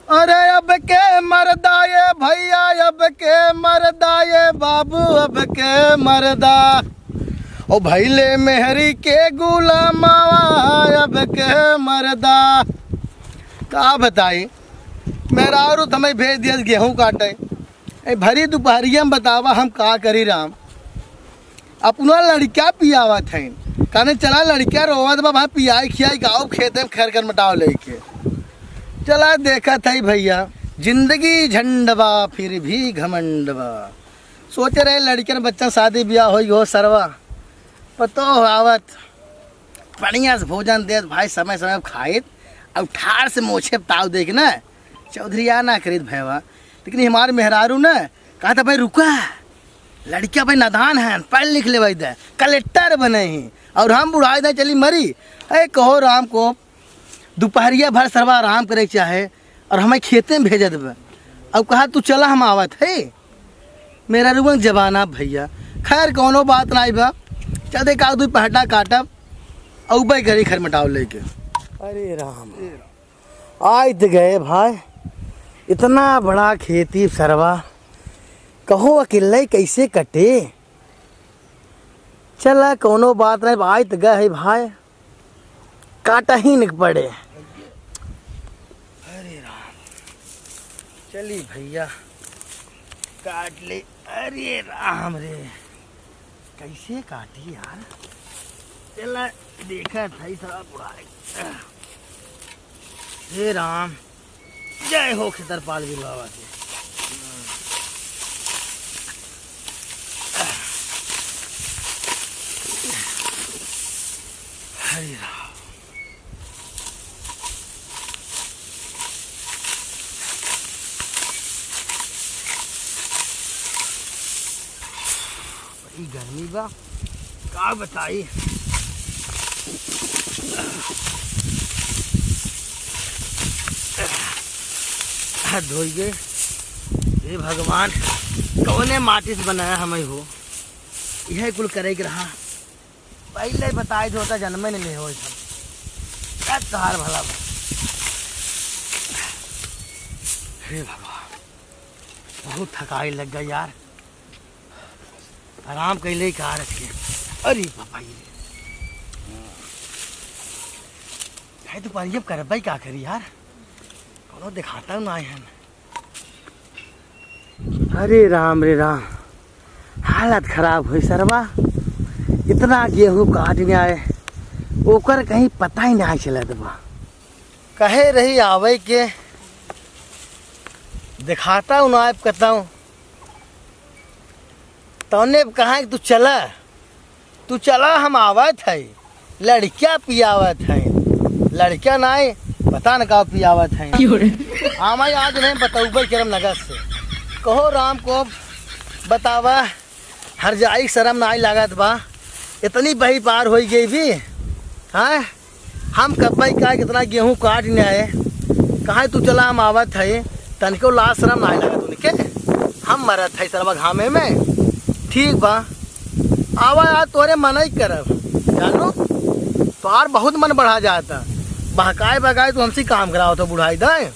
अरे अब के मरदा ये भैया, अब के मरदा ये बाबू, अब के मरदा ओ भैले मेहरी के गुलामावा, अब के मरदा। का बताई मेरा और तुम्हें भेज दिया गेहूँ काटे। भरी दोपहरिया में बतावा हम का करी राम। अपना लड़का पियावत है, कहने चला लड़का रोवत बा भाई पियाई खियाई गाँव खेते में खैर कर मटाव लेके चला। देखा था भैया जिंदगी झंडवा फिर भी घमंडवा। सोच रहे लड़के ने बच्चा शादी ब्याह हो सरवा पतो आवत बढ़िया से भोजन दे भाई, समय समय खाइत अब ठार से मोछे ताव देख न चौधरी ना करीत भैया। लेकिन हमारे मेहरारू ने कहा था भाई रुका, लड़कियाँ भाई नादान हैं, पढ़ लिख ले भाई दे कलेक्टर बने ही और हम बुढ़ाई दे चली मरी। अरे कहो राम को दोपहरिया भर सरवा आराम करे चाहे और हमें खेते में भेज देवे। अब कहा तू चला हम आवत है। मेरा रुबन जबाना भैया खैर कोनो बात नहीं बा, चल दे का दू पहटा काटब और भाई घरी खर मटाव लेके। अरे राम आज तो गए भाई, इतना बड़ा खेती सरवा कहो अकेले कैसे कटे। चला कोनो बात नहीं, आज तो गए भाई काटा ही निक पड़े। अरे राम चली भैया काट ले। अरे राम रे कैसे काटी यार, चला देखा था सारा बुढ़ाई। हे राम जय हो खेतरपाल भी बाबा के। हरे राम बड़ी गर्मी बा का बताई। धोई गए हे भगवान, कौने माटी से बनाया हमें हो, यह कुल करे के रहा पहले बताए जो होता जन्म नहीं हो सब कहार भला। हे भगवान बहुत थकाई लग गई यार, आराम कैले कहा रखे। अरे पापा ये तो पर कर भाई क्या करी यार, कोनो दिखाता ना है। अरे राम रे राम हालत खराब हुई सरवा, इतना गेहूँ काटने आए ओकर कहीं पता ही नहीं चलत बा। कहे रही आवे के दिखाता हूँ ना कहता हूँ तौने कहा कि तू चला हम आवत है, लड़कियाँ पियावत है, लड़कियाँ नहीं पता न का पियावत है। हाँ मैं आज नहीं बताऊँ करम नगर से कहो राम को बतावा हर जाई शर्म नहीं लागत बा, इतनी बही पार हो गई भी। हाँ हम कब का कितना गेहूँ काट नहीं आए, कहाँ तू चला हम आवत है, तनिको ला शर्म नहीं लागत उनके, हम मरत है सरवा घामे में। ठीक बा आवा यार तोरे मन ही करब जानो तोहार बहुत मन बढ़ा जाता, बहकाए बहकाए तू हमसे काम कराओ तो बुढ़ाई दे।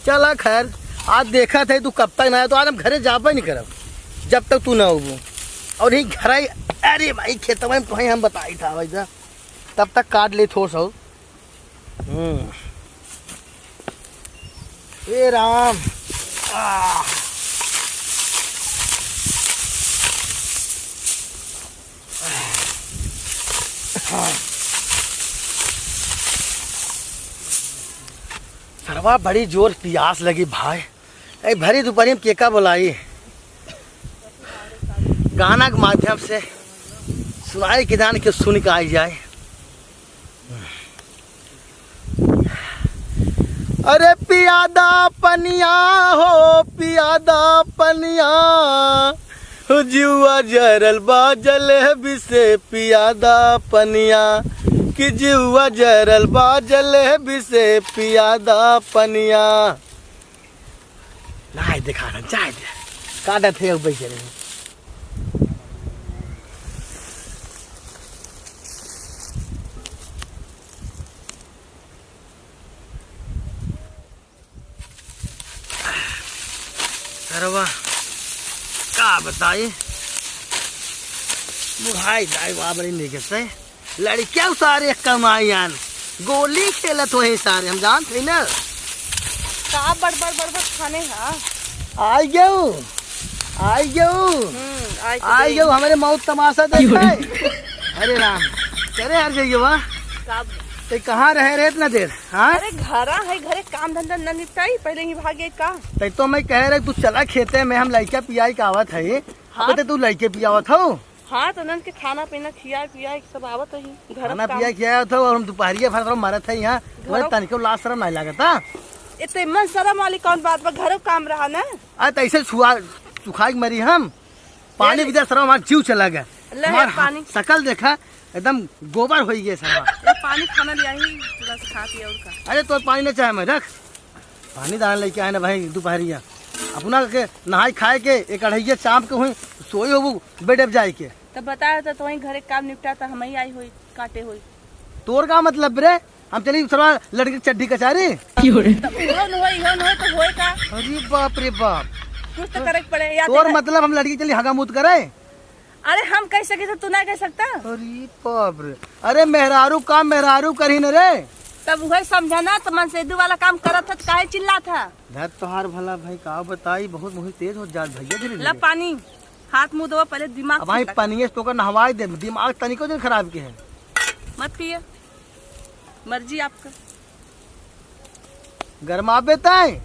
चला खैर आज देखा थे तू कब तक ना आया, तो आज हम घरे जा नहीं करब जब तक तू ना हो और ही घर। अरे भाई खेत में तो हम बताई था भाई तब तक काट ले थोड़ा सा। ए राम सरवा बड़ी जोर प्यास लगी भाई। अरे भरी दोपहरी में केका बुलाई, गाना के माध्यम से सुनाई के जान के सुन के आई जाए। अरे पियादा पनिया हो पियादा पनिया, जुआ जरल बाजल है बिसे पियादा पनिया, कि जुआ जरल बाजल है बिसे पियादा पनिया। ना दिखाना चाहे काटा थे बैठे रहे। सरवा का बताए बुढ़ाई दाई वहाँ बड़ी निकल से लड़कियां सारे कमाईन गोली खेलत वही सारे हम जानते हैं ना का बड़ खाने हा आई गयो आई गयो हमारे मौत तमाशा देखा है अरे राम करे यार जाइए वाह तो कहाँ रहे इतना देर हाँ अरे घरे काम धंधा न निपटाई पहले ही भागे का तो मैं कह रहे तू चला खेते में हम लड़का पियाई का आवत है हाँ? तू लड़के पियावत हो हाँ तो नन के खाना पीना खिया पिया सब आवत ही खाना पिया खिया था और हम दोपहरिया भर मरत है यहाँ तुम्हें तनिको लाश शर्म नहीं लगता इतने मन शर्म वाली कौन बात बा घरों काम रहा ना ऐसे सुखाई मरी हम पानी भी शर्म हमारा जीव चला गया पानी शकल देखा एकदम गोबर हो गया सारा पानी खाना लिया ही थोड़ा सा खा पिया और का अरे तो पानी नहीं चाहे मैं रख पानी दाना लेके आए ना भाई दोपहरिया अपना के नहाई खाए के एक अढ़ैया शाम के हुई सोई हो बेड जाए के तब बताया था तो वही घरे काम निपटा था हम ही आई हुई काटे हुई तोर का मतलब रे हम चली सरवा लड़की चड्डी कचारी तो होए का अरे बाप रे बाप कुछ तो करे पड़े या तोर मतलब हम लड़की चली हगा मुत करे अरे हम कह सके तो तू नहीं कह सकता अरे बाप रे अरे मेहरारू काम मेहरारू करी न रे तब वही समझाना तो मन से वाला काम करत था तो काहे चिल्ला था धर तोहार भला भाई का बताई बहुत मुही तेज हो जात भैया धीरे ला पानी हाथ मुंह धो पहले दिमाग अब भाई पानी तो कर नहवाई दे दिमाग तनिको दिन खराब के है मत पिए मर्जी आपका गरमाबे ताई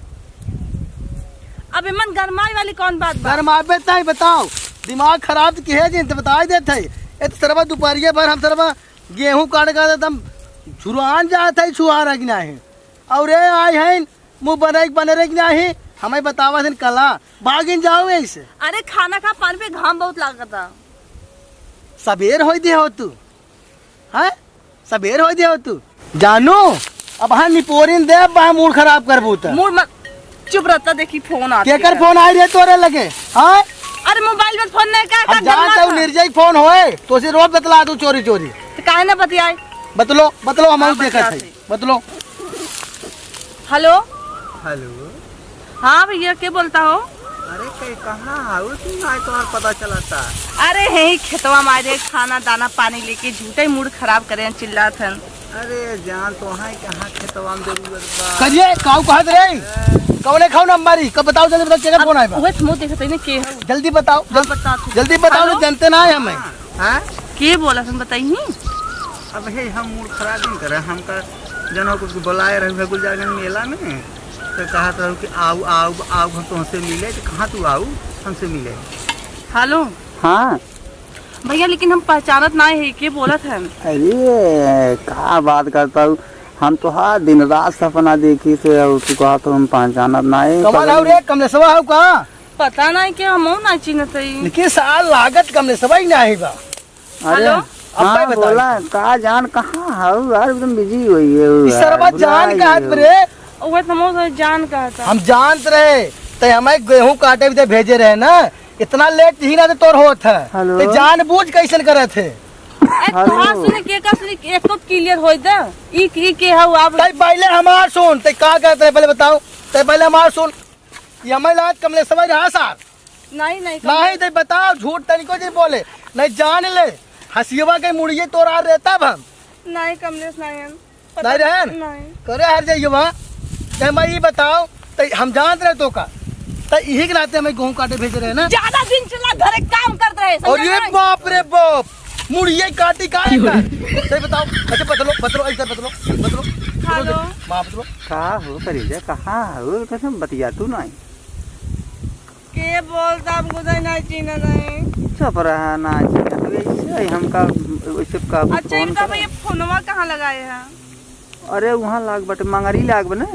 अब मन गरमाई वाली कौन बात बा गरमाबे ताई बताओ दिमाग खराब की है जिन बता देते है सरवा दोपहरिया पर हम सरवा गेहूं काट कर एकदम छुरान जाता है छुआर कि नहीं और ये आए हैं मुँह बने कि नहीं हमें बतावा दिन कला भागिन जाओ ऐसे अरे खाना खा पानी पे घाम बहुत लागता सबेर हो दे हो तू है सबेर हो दे हो तू जानू अब हाँ निपोरिन दे बा मूड खराब कर बूता मूड मत चुप रहता देखी फोन आता केकर फोन आई रे तोरे लगे हाँ अरे मोबाइल में फोन नहीं का अब जानता हूँ निर्जय फोन होए तो से रोज बतला दू चोरी चोरी तो काहे ना बतियाए बतलो हम देखा थे बतलो हेलो हेलो हाँ भैया क्या बोलता हो अरे कहीं कहाँ आओ तुम आज तुम्हारा पता चला था अरे यही खेतवा मारे खाना दाना पानी लेके झूठे ही मूड खराब करे चिल्ला थे अरे जान तो है कहाँ खेतवा में जरूरत बा करिए काऊ कहत रे कौने खाओ नंबरी कब बताओ जल्दी बताओ केकर फोन आए बा ओए मुंह देखत नहीं के है जल्दी बताओ जल्दी बताओ ना जानते ना है हमें हां के बोला तुम बताइए अब हे हम मूड खराब नहीं करे हमका जनों को बुलाए रहे गुलजारगंज मेला में तो कहा था कि आओ आओ आओ हम तुमसे मिले तो कहाँ तू आओ हमसे मिले हेलो हाँ भैया लेकिन हम पहचानत ना है के बोलत है अरे क्या बात करता हूँ हम तो हाँ दिन रात सपना देखी से तू कहा तो हम पहचानत ना है कमल हो रे कमलेशवा हो का पता नहीं कि हम ना चिन्हत है लेकिन साल लागत कमलेशवा ही नहीं बा अरे हाँ बोला का जान कहाँ हो यार एकदम बिजी हुई है सरवा जान का रे ओए समझ जान का था हम जानते रहे तो हमें गेहूं काटे भी भेजे रहे ना इतना लेट ही ना तो तोर होत है तो जानबूझ कैसे करे थे तोहार सुने के का सुने एक तो क्लियर होई द ई के हौ अब पहले हमार सुन ते का कहते हैं पहले बताओ ते पहले हमार सुन ये हमें लाज कमलेशवा रहा सार नहीं ते बताओ झूठ तनिको जी बोले नहीं जान ले हसियवा के मुड़िए तोरा रहता हम नहीं कमलेश नहीं रहन करे हर जाइए वहाँ मैं ये बताओ तो हम जानते रहे तो का तो यही के नाते हमें गेहूं काटे भेज रहे हैं ना ज्यादा दिन चला घरे काम करते रहे और ये बाप रे बाप मुड़िए काटी का सही बताओ अच्छा बतलो ऐसा बतलो हेलो मां बतलो का हो करीजा कहाँ हो कैसे बतिया तू नहीं के बोलता हमको नहीं चिन्ह नहीं चुप रहा ना तो ऐसे हमका वैसे का अच्छा इनका भैया फोनवा कहाँ लगाए हैं अरे वहाँ लाग बटे मंगरी लाग बने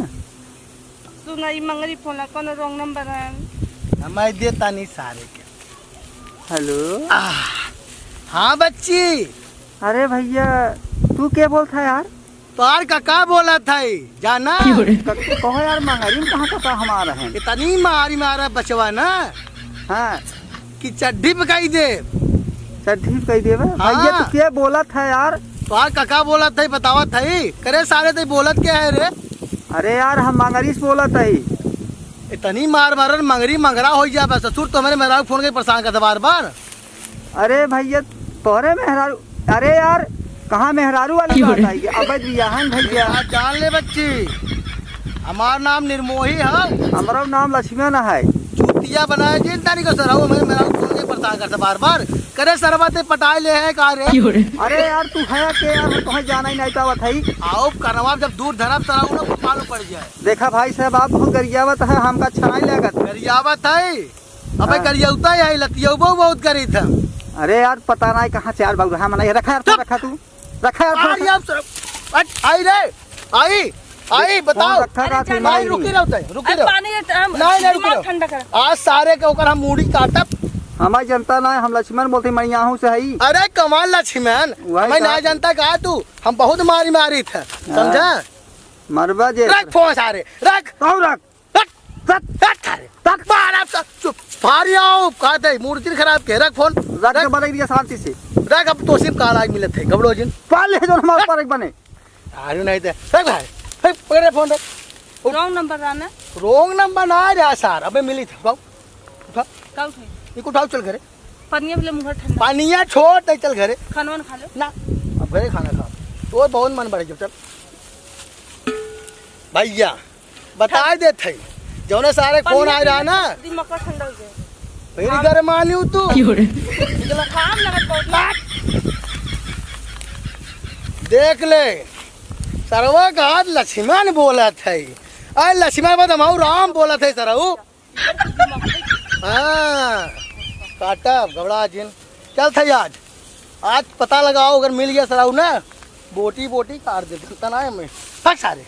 तू नहीं मंगरी फोन लगा कौन रॉन्ग नंबर है मैं देता नहीं सारे के हेलो हाँ बच्ची अरे भैया तू क्या बोलता है यार तोहार काका बोला था जाना कहो यार मंगरी में कहाँ का हमारा है इतनी मारी मारा बचवा ना हाँ कि चड्डी पकाई दे चड्डी कही देवे भैया तू क्या बोला था यार तोहार काका बोला था बतावा था करे सारे तो बोलत क्या है रे अरे यार हम मंगरी से बोला था इतनी मार मारन मंगरी मंगरा हो जा बस ससुर तो हमारे मेहरारू फोन के परेशान करता बार बार। अरे भैया तोहरे मेहरारू, अरे यार कहाँ मेहरारू वाली बात आई है? अब बियाहन भैया आज जान ले बच्ची, हमार नाम निर्मोही है, हमारा नाम लक्ष्मण है। चुतिया बनाए जिन तारीख को सराऊ हमारे मेहरारू फोन के परेशान करता बार बार। करे सरबते पटाए ले है का रे? अरे यार तू है के यार, हम तुम्हें जाना ही नहीं चाहत है। आओ करवा जब दूर धरब सराऊ ना मालूम पड़ जाए। देखा भाई साहब आप बहुत गरियावत है, हमका अच्छा नहीं लगत। गरियावत है, अबे हाँ। गरियावता है, लतियौबो बहुत करी था। अरे यार पता नहीं कहाँ से यार बाबू हम नहीं रखा यार, रखा तू रखा अरे यार अब आई रे, आई बताओ। रखा का थी नहीं रुकी रहो, रुकी रहो। पानी नहीं रुकी रहो। ठंडा कर। आज सारे के ओकर हम मूड़ी काटब। हमारी जनता ना हम लक्ष्मण बोलते मैं यहाँ से है। अरे कमाल लक्ष्मण, वही हमें ना बात। जानता कहा तू, हम बहुत मारी थे, समझा? मरबा जे रख फोन सारे, रख तो रख रख रख रख सारे, रख बाहर आप सब चुप फारी आओ कहते मूर्ति खराब के, रख फोन रख के रख बने दिया शांति से। रख। अब तो सिर्फ काला मिलत है गबड़ो जिन पाले जो हमारे पर एक बने आरू नहीं थे। रख भाई, रख पकड़ फोन, रख। रॉन्ग नंबर आना रोंग नंबर ना आ रहा सर, अबे मिली था उठाओ, उठा का उठे ये उठाओ, चल घरे पनिया भी मुहर ठंडा पानिया छोड़ दे, चल घरे खानवन खा लो। ना, अब घरे खाना खा तो बहुत मन बढ़े। चल भैया बता दे थे जौने सारे फोन आ रहा ना, दिमाग का ठंडा हो गया। मेरी घर मानी तू खाम लगत बहुत। देख ले सरवा का हाथ लक्ष्मण बोला थे, अरे लक्ष्मण बाद हम राम बोला थे सरऊ। हाँ काटा घबरा जिन, चल थे आज पता लगाओ, अगर मिल गया सराऊ ना बोटी बोटी काट देते तना में। सारे